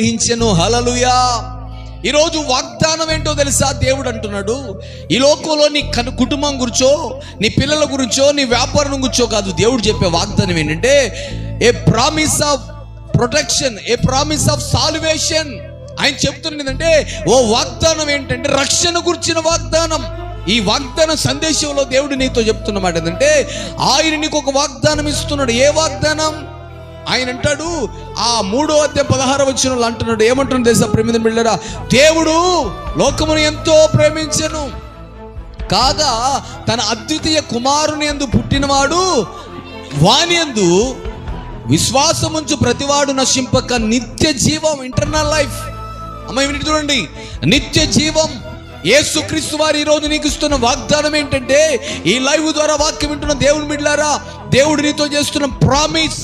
గ్రహించెను. హల్లెలూయా. ఈరోజు వాగ్దానం ఏంటో తెలుసా? దేవుడు అంటున్నాడు, ఈ లోకంలో నీ కుటుంబం గురించో, నీ పిల్లల గురించో, నీ వ్యాపారం గురించో కాదు. దేవుడు చెప్పే వాగ్దానం ఏంటంటే ఏ promise of protection, A promise of salvation. ఆయన చెప్తున్నది ఏంటంటే ఓ వాగ్దానం ఏంటంటే రక్షణ గురించిన వాగ్దానం. ఈ వాగ్దాన సందేశంలో దేవుడు నీతో చెప్తున్న మాట ఏంటంటే ఆయన నీకు ఒక వాగ్దానం ఇస్తున్నాడు. ఏ వాగ్దానం? ఆయన అంటాడు, ఆ 3:16 అంటున్నాడు, ఏమంటున్నాడు తెలుసా ప్రేమిత బిడ్డలారా? దేవుడు లోకమును ఎంతో ప్రేమించెను కాగా తన అద్వితీయ కుమారుని యందు పుట్టినవాడు వాని యందు విశ్వాసముంచు ప్రతివాడు నశింపక నిత్య జీవం, ఇంటర్నల్ లైఫ్. అమ్మ ఏమిటి చూడండి, నిత్య జీవం. యేసుక్రీస్తు వారు ఈరోజు నీకు ఇస్తున్న వాగ్దానం ఏంటంటే, ఈ లైవ్ ద్వారా వాక్యం వింటున్న దేవుని బిడ్డలారా, దేవుడు నీతో చేస్తున్న ప్రామిస్